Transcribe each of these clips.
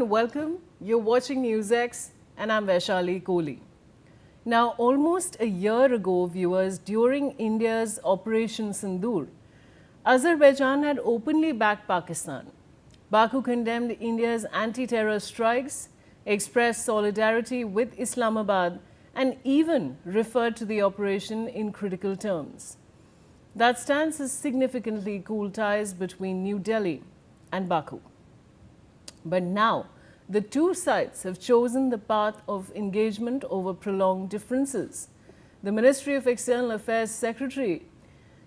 and welcome. You're watching NewsX and I'm Vaishali Kohli. Now, almost a year ago, viewers, during India's Operation Sindoor, Azerbaijan had openly backed Pakistan. Baku condemned India's anti-terror strikes, expressed solidarity with Islamabad, and even referred to the operation in critical terms. That stance has significantly cooled ties between New Delhi and Baku. But now, the two sides have chosen the path of engagement over prolonged differences. The Ministry of External Affairs Secretary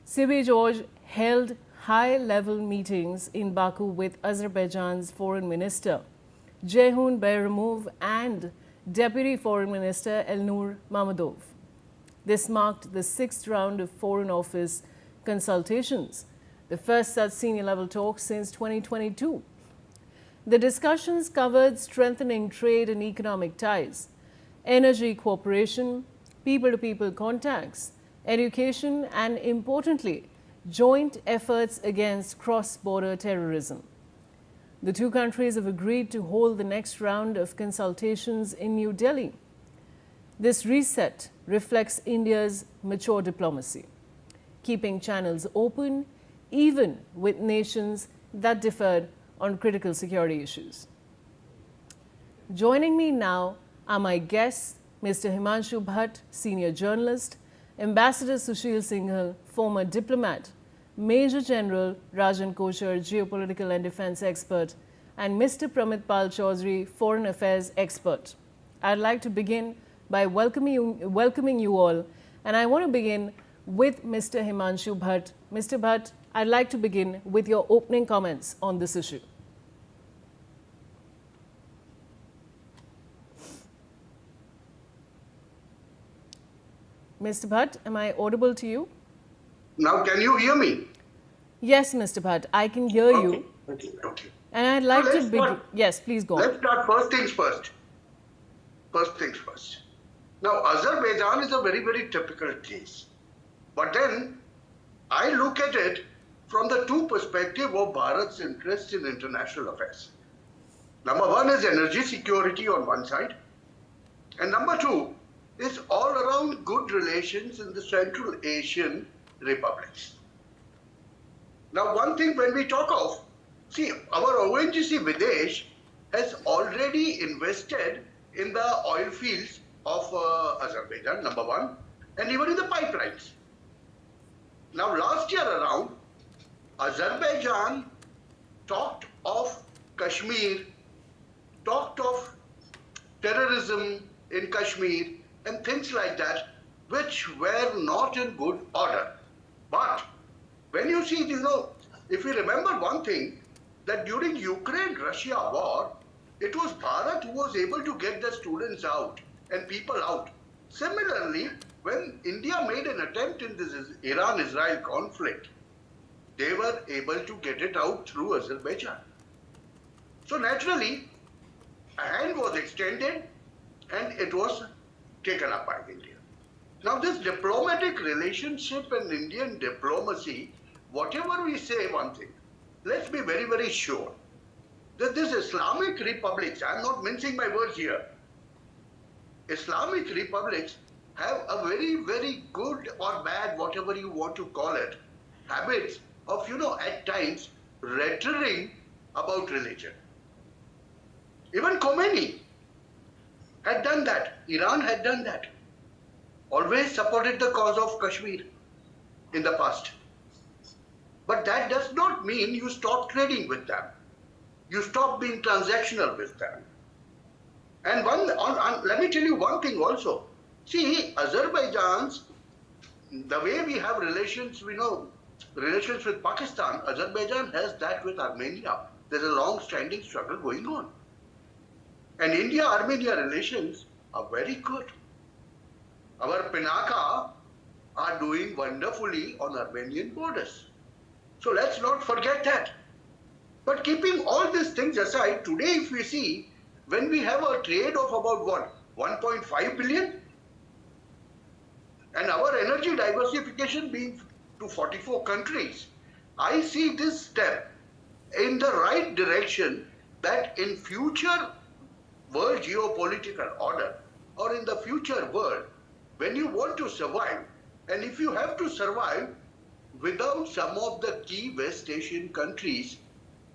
Sibi George held high-level meetings in Baku with Azerbaijan's Foreign Minister Ceyhun Bayramov and Deputy Foreign Minister Elnur Mammadov. This marked the sixth round of Foreign Office consultations, the first such senior-level talk since 2022. The discussions covered strengthening trade and economic ties, energy cooperation, people-to-people contacts, education, and importantly, joint efforts against cross-border terrorism. The two countries have agreed to hold the next round of consultations in New Delhi. This reset reflects India's mature diplomacy, keeping channels open even with nations that differed on critical security issues. Joining me now are my guests, Mr. Himanshu Bhatt, senior journalist, Ambassador Sushil Singhal, former diplomat, Major General Rajan Kochar, geopolitical and defense expert, and Mr. Pramit Pal Chaudhary, foreign affairs expert. I'd like to begin by welcoming you all, and I want to begin with Mr. Himanshu Bhatt. Mr. Bhatt, I'd like to begin with your opening comments on this issue. Mr. Bhatt, am I audible to you? Now, can you hear me? Yes, Mr. Bhatt, I can hear you. Okay. And I'd like to begin. Yes, please go on. Let's start first things first. First things first. Now, Azerbaijan is a very, very typical case. But then, I look at it from the two perspectives of Bharat's interest in international affairs. Number one is energy security on one side. And number two is all around good relations in the Central Asian republics. Now, one thing when we talk of, see, our ONGC Videsh has already invested in the oil fields of Azerbaijan, number one, and even in the pipelines. Now, last year around, Azerbaijan talked of Kashmir, talked of terrorism in Kashmir and things like that, which were not in good order. But when you see, if you remember one thing, that during Ukraine-Russia war, it was Bharat who was able to get the students out and people out. Similarly, when India made an attempt in this Iran-Israel conflict, they were able to get it out through Azerbaijan. So naturally, a hand was extended and it was taken up by India. Now this diplomatic relationship and Indian diplomacy, whatever we say one thing, let's be very, very sure that this Islamic republics, I'm not mincing my words here, Islamic republics have a very, very good or bad, whatever you want to call it, habits of, at times rhetoric about religion. Even Khomeini had done that. Iran had done that. Always supported the cause of Kashmir in the past. But that does not mean you stop trading with them. You stop being transactional with them. And let me tell you one thing also. See, Azerbaijan's, the way we have relations, relations with Pakistan, Azerbaijan has that with Armenia. There's a long-standing struggle going on. And India-Armenia relations are very good. Our Pinaka are doing wonderfully on Armenian borders. So let's not forget that. But keeping all these things aside, today if we see, when we have a trade of about what, 1.5 billion? And our energy diversification being to 44 countries, I see this step in the right direction that in future world geopolitical order or in the future world, when you want to survive, and if you have to survive without some of the key West Asian countries,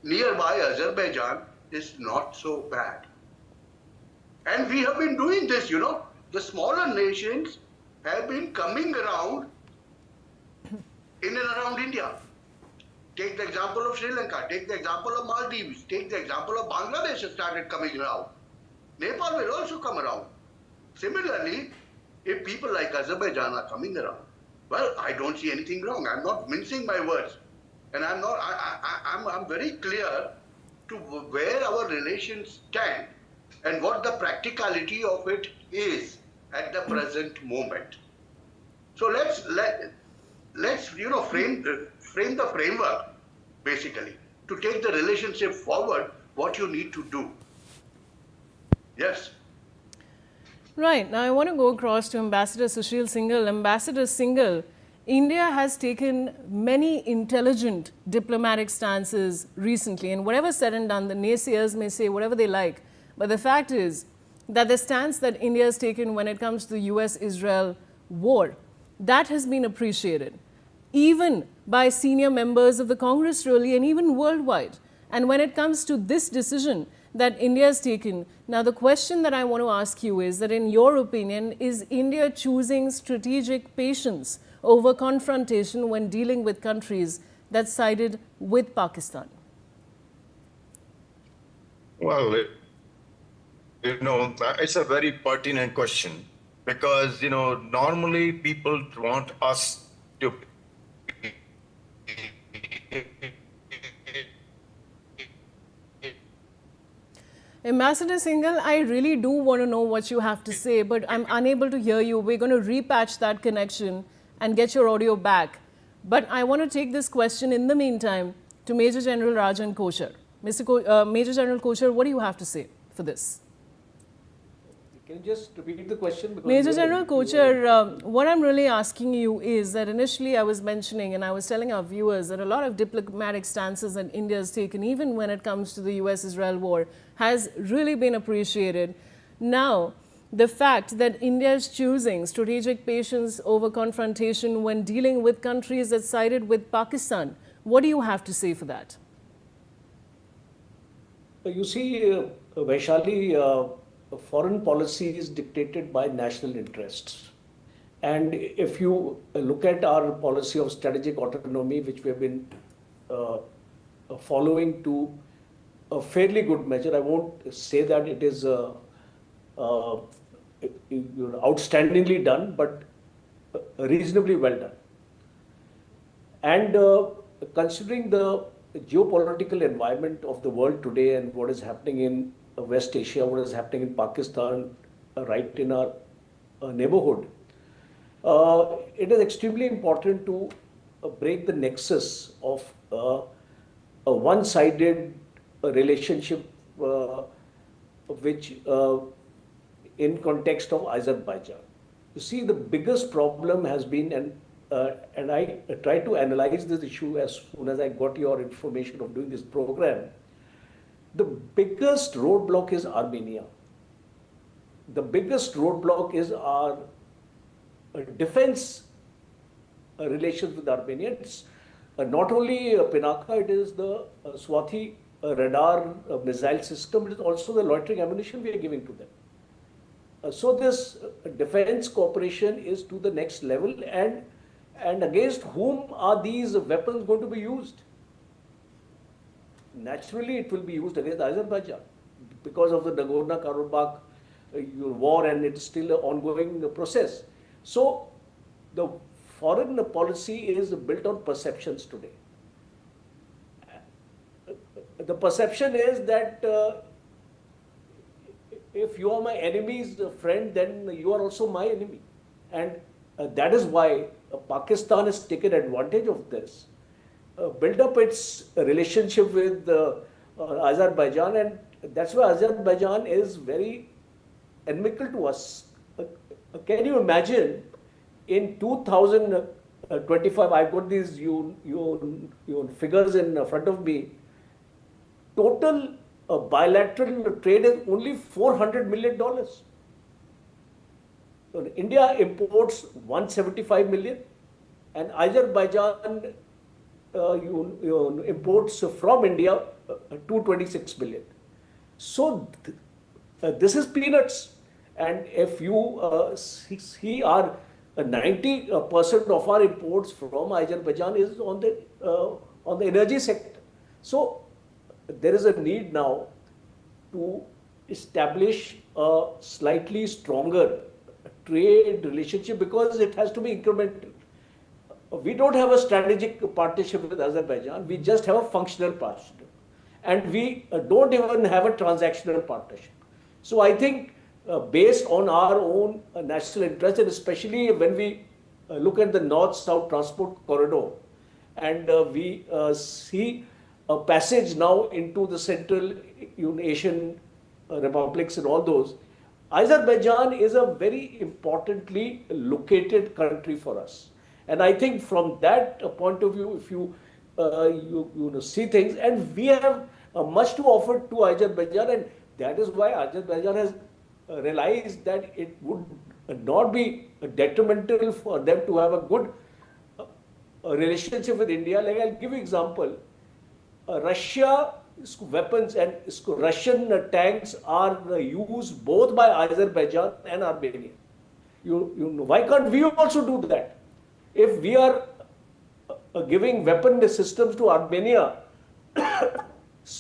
nearby Azerbaijan is not so bad. And we have been doing this, the smaller nations have been coming around in and around India. Take the example of Sri Lanka, take the example of Maldives, take the example of Bangladesh has started coming around. Nepal will also come around. Similarly, if people like Azerbaijan are coming around, well, I don't see anything wrong. I'm not mincing my words. And I'm very clear to where our relations stand and what the practicality of it is at the present moment. So let's frame the framework basically to take the relationship forward. What you need to do. Yes. Right. Now, I want to go across to Ambassador Sushil Singhal. Ambassador Singhal, India has taken many intelligent diplomatic stances recently, and whatever said and done, the naysayers may say whatever they like, but the fact is that the stance that India has taken when it comes to the US-Israel war, that has been appreciated, even by senior members of the Congress really, and even worldwide. And when it comes to this decision that India has taken, now the question that I want to ask you is that in your opinion, is India choosing strategic patience over confrontation when dealing with countries that sided with Pakistan? Well, it's a very pertinent question because, normally people want us to Ambassador Singhal, I really do want to know what you have to say, but I'm unable to hear you. We're going to repatch that connection and get your audio back. But I want to take this question in the meantime to Major General Rajan Kochar. Major General Kochar, what do you have to say for this? Can you just repeat the question? Because Major General Kochar, what I'm really asking you is that initially I was mentioning and I was telling our viewers that a lot of diplomatic stances that India has taken, even when it comes to the US-Israel war, has really been appreciated. Now, the fact that India is choosing strategic patience over confrontation when dealing with countries that sided with Pakistan, what do you have to say for that? You see, Vaishali, foreign policy is dictated by national interests. And if you look at our policy of strategic autonomy, which we have been following to a fairly good measure, I won't say that it is outstandingly done, but reasonably well done. And considering the geopolitical environment of the world today and what is happening in West Asia, what is happening in Pakistan, right in our neighborhood, it is extremely important to break the nexus of a one-sided relationship which in context of Azerbaijan. You see, the biggest problem has been, and I tried to analyze this issue as soon as I got your information of doing this program. The biggest roadblock is Armenia. The biggest roadblock is our defense relations with Armenia. It's not only Pinaka, it is the Swati radar missile system, it is also the loitering ammunition we are giving to them. So this defense cooperation is to the next level, and against whom are these weapons going to be used? Naturally, it will be used against Azerbaijan because of the Nagorno-Karabakh war, and it's still an ongoing process. So the foreign policy is built on perceptions today. The perception is that if you are my enemy's friend, then you are also my enemy. And that is why Pakistan has taken advantage of this, built up its relationship with Azerbaijan, and that's why Azerbaijan is very inimical to us. Can you imagine in 2025, I've got these figures in front of me, total bilateral trade is only $400 million. So India imports 175 million, and Azerbaijan imports from India 226 million. So this is peanuts. And if you see our 90% of our imports from Azerbaijan is on the energy sector. So there is a need now to establish a slightly stronger trade relationship, because it has to be incremental. We don't have a strategic partnership with Azerbaijan, we just have a functional partnership. And we don't even have a transactional partnership. So I think based on our own national interest, and especially when we look at the north-south transport corridor, and we see a passage now into the Central Asian republics and all those, Azerbaijan is a very importantly located country for us. And I think from that point of view, if you see things, and we have much to offer to Azerbaijan, and that is why Azerbaijan has realized that it would not be detrimental for them to have a good relationship with India. Like, I'll give you an example. Russia's weapons and Russian tanks are used both by Azerbaijan and Armenia. Why can't we also do that? If we are giving weapon systems to Armenia,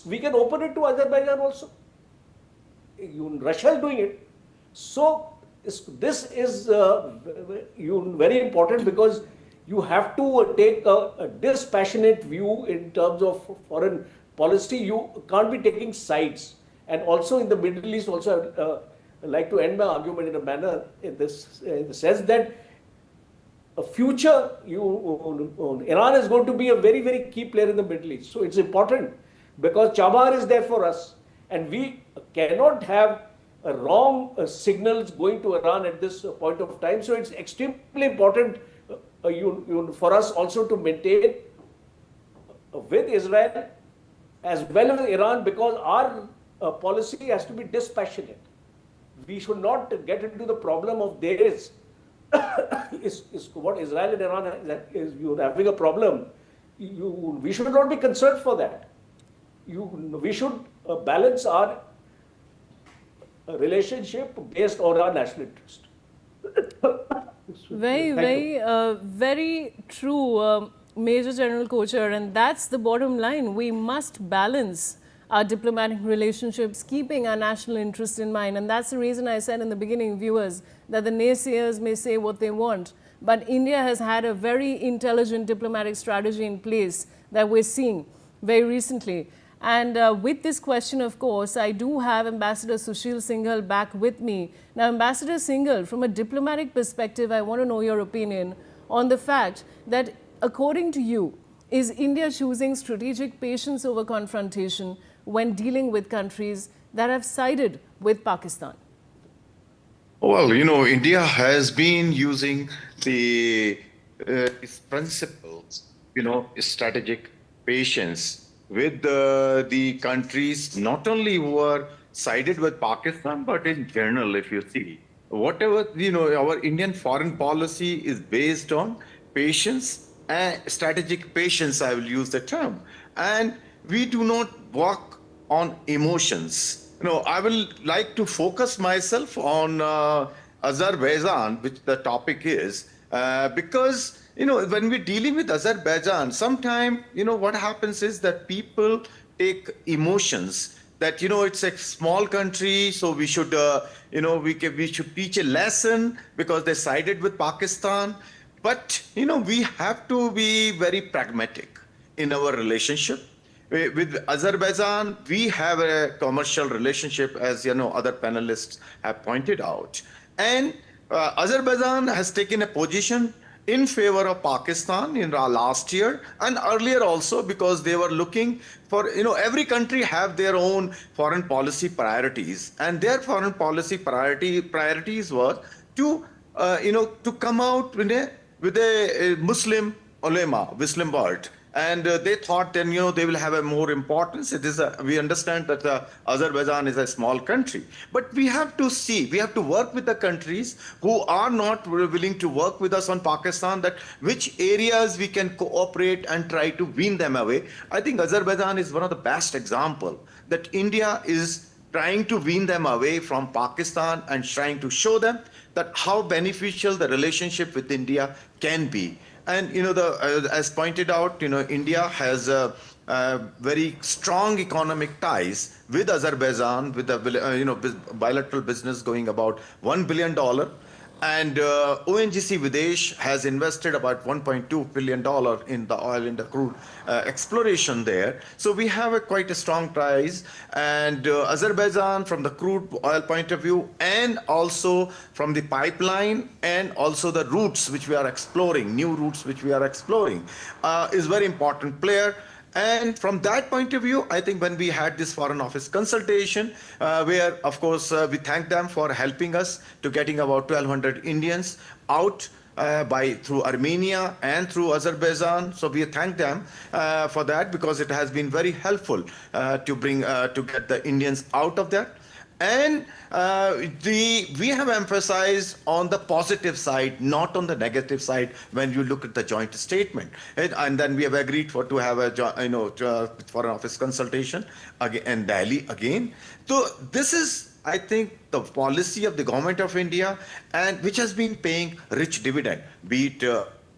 we can open it to Azerbaijan also. Russia is doing it. So this is very important, because you have to take a dispassionate view in terms of foreign policy. You can't be taking sides. And also in the Middle East, also I'd like to end my argument in a manner in the sense that a future, Iran is going to be a very, very key player in the Middle East. So it's important, because Chabahar is there for us, and we cannot have wrong signals going to Iran at this point of time. So it's extremely important for us also to maintain with Israel as well as Iran, because our policy has to be dispassionate. We should not get into the problem of theirs. is what Israel and Iran is having a problem. We should not be concerned for that. We should balance our relationship based on our national interest. Very true, Major General Kochar, and that's the bottom line. We must balance our diplomatic relationships, keeping our national interest in mind. And that's the reason I said in the beginning, viewers, that the naysayers may say what they want, but India has had a very intelligent diplomatic strategy in place that we're seeing very recently. And with this question, of course, I do have Ambassador Sushil Singhal back with me. Now, Ambassador Singhal, from a diplomatic perspective, I want to know your opinion on the fact that, according to you, is India choosing strategic patience over confrontation when dealing with countries that have sided with Pakistan? Well, India has been using its principles, strategic patience with the countries, not only who are sided with Pakistan, but in general, if you see, whatever, our Indian foreign policy is based on patience and strategic patience, I will use the term. And we do not work on emotions. I will like to focus myself on Azerbaijan, which the topic is, because when we're dealing with Azerbaijan, sometimes, what happens is that people take emotions that, it's a small country, so we should, we should teach a lesson because they sided with Pakistan. But, we have to be very pragmatic in our relationship. With Azerbaijan, we have a commercial relationship, as other panelists have pointed out. And Azerbaijan has taken a position in favor of Pakistan in last year and earlier also, because they were looking for, every country have their own foreign policy priorities, and their foreign policy priorities were to, to come out with a Muslim ulema, Muslim world, And they thought then, they will have a more importance. We understand that Azerbaijan is a small country, but we have to see, we have to work with the countries who are not willing to work with us on Pakistan, that which areas we can cooperate and try to wean them away. I think Azerbaijan is one of the best example that India is trying to wean them away from Pakistan and trying to show them that how beneficial the relationship with India can be. And as pointed out, India has very strong economic ties with Azerbaijan, with the bilateral business going about $1 billion. And ONGC Videsh has invested about $1.2 billion in the oil and the crude exploration there. So we have quite a strong ties. And Azerbaijan, from the crude oil point of view, and also from the pipeline, and also the routes which we are exploring, new routes which we are exploring, is very important player. And from that point of view, I think when we had this Foreign Office consultation, where of course we thank them for helping us to getting about 1,200 Indians out through Armenia and through Azerbaijan. So we thank them for that, because it has been very helpful to get the Indians out of that. And we have emphasized on the positive side, not on the negative side, when you look at the joint statement. And then we have agreed to have a Foreign Office consultation again in Delhi again. So this is, I think, the policy of the government of India, and which has been paying rich dividend, be it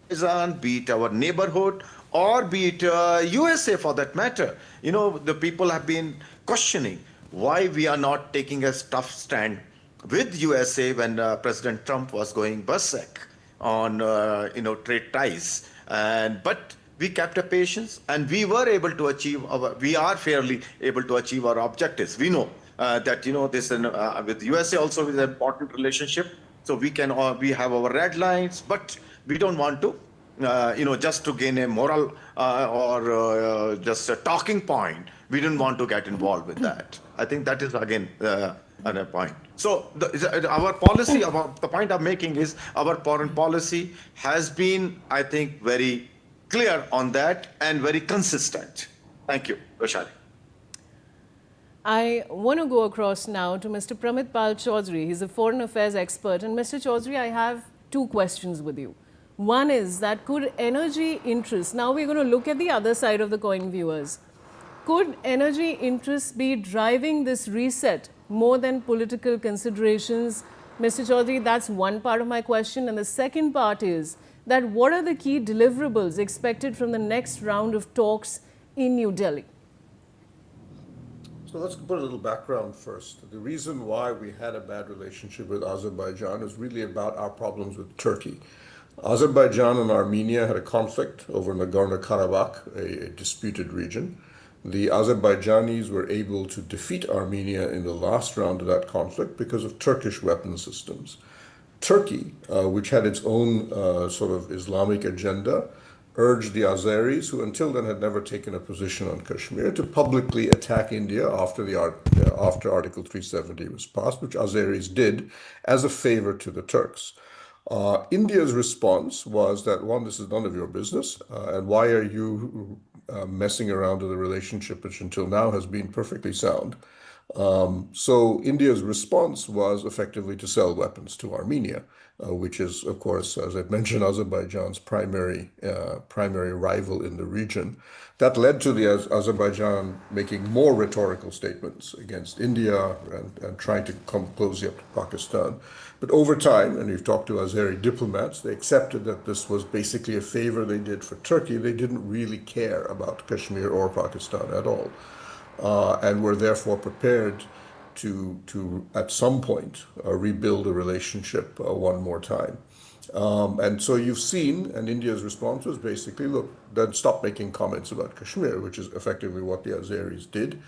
Pakistan, be it our neighborhood, or be it USA for that matter. The people have been questioning why we are not taking a tough stand with USA when President Trump was going berserk on trade ties. But we kept a patience, and we are fairly able to achieve our objectives. We know that this with USA also is an important relationship. So we have our red lines, but we don't want to just to gain a moral or just a talking point. We didn't want to get involved with that. I think that is again another point. So our policy, the point I'm making is our foreign policy has been, I think, very clear on that and very consistent. Thank you, Vaishali. I want to go across now to Mr. Pramit Pal Chaudhary. He's a foreign affairs expert. And Mr. Chaudhary, I have two questions with you. One is that could energy interests, now we're going to look at the other side of the coin, viewers. Could energy interests be driving this reset more than political considerations? Mr. Chaudhary, that's one part of my question. And the second part is that what are the key deliverables expected from the next round of talks in New Delhi? So let's put a little background first. The reason why we had a bad relationship with Azerbaijan is really about our problems with Turkey. Azerbaijan and Armenia had a conflict over Nagorno-Karabakh, a disputed region. The Azerbaijanis were able to defeat Armenia in the last round of that conflict because of Turkish weapon systems. Turkey, which had its own sort of Islamic agenda, urged the Azeris, who until then had never taken a position on Kashmir, to publicly attack India after Article 370 was passed, which Azeris did as a favor to the Turks. India's response was that, one, this is none of your business, and why are you messing around with a relationship which until now has been perfectly sound? So India's response was effectively to sell weapons to Armenia, which is, of course, as I've mentioned, Azerbaijan's primary rival in the region. That led to the Azerbaijan making more rhetorical statements against India and trying to come closely up to Pakistan. But over time, and we've talked to Azeri diplomats, they accepted that this was basically a favor they did for Turkey. They didn't really care about Kashmir or Pakistan at all, and were therefore prepared to at some point rebuild a relationship one more time. And so you've seen, and India's response was basically, look, then stop making comments about Kashmir, which is effectively what the Azeris did.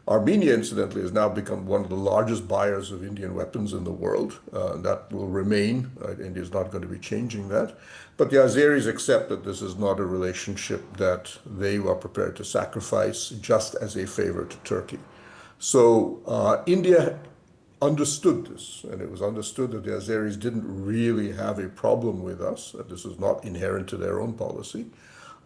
Armenia, incidentally, has now become one of the largest buyers of Indian weapons in the world. That will remain. India is not going to be changing that. But the Azeris accept that this is not a relationship that they are prepared to sacrifice just as a favor to Turkey. So India understood this, and it was understood that the Azeris didn't really have a problem with us, that this was not inherent to their own policy.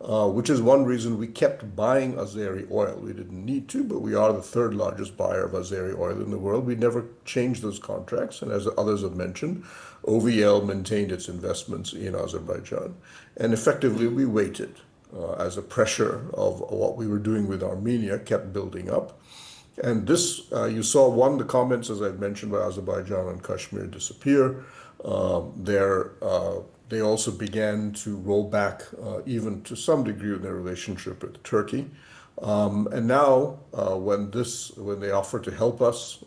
which is one reason we kept buying Azeri oil. We didn't need to, but we are the third largest buyer of Azeri oil in the world. We never changed those contracts, and as others have mentioned, OVL maintained its investments in Azerbaijan. And effectively, we waited as the pressure of what we were doing with Armenia kept building up. And this, you saw the comments, as I've mentioned, by Azerbaijan and Kashmir disappear. They also began to roll back, even to some degree, in their relationship with Turkey. And now, when they offered to help us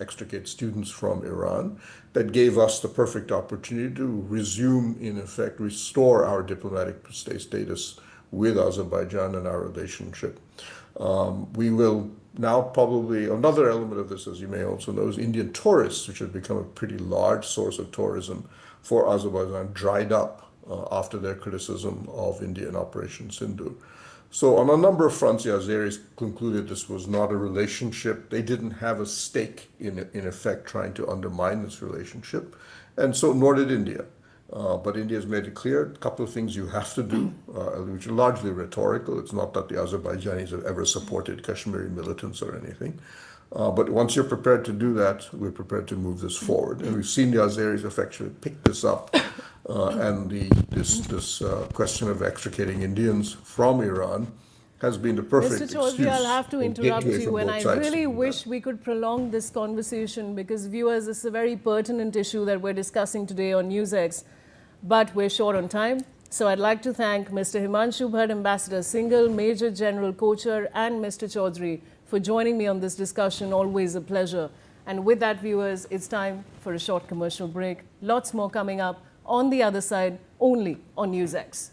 extricate students from Iran, that gave us the perfect opportunity to resume, in effect, restore our diplomatic status with Azerbaijan and our relationship. We will now probably, another element of this, as you may also know, is Indian tourists, which have become a pretty large source of tourism for Azerbaijan, dried up after their criticism of India in Operation Sindoor. So on a number of fronts, the Azeris concluded this was not a relationship. They didn't have a stake in effect, trying to undermine this relationship. And so nor did India. But India has made it clear a couple of things you have to do, which are largely rhetorical. It's not that the Azerbaijanis have ever supported Kashmiri militants or anything. But once you're prepared to do that, we're prepared to move this forward. And we've seen the Azeris effectively pick this up. And this question of extricating Indians from Iran has been the perfect Mr. Chaudhary, excuse I'll have to or interrupt gateway you, for and both I sides to really do wish that. we could prolong this conversation because, viewers, this is a very pertinent issue that we're discussing today on NewsX, but we're short on time. So I'd like to thank Mr. Himanshu Bhatt, Ambassador Singhal, Major General Kochar, and Mr. Chaudhary for joining me on this discussion. Always a pleasure. And with that, viewers, it's time for a short commercial break. Lots more coming up on the other side, only on NewsX.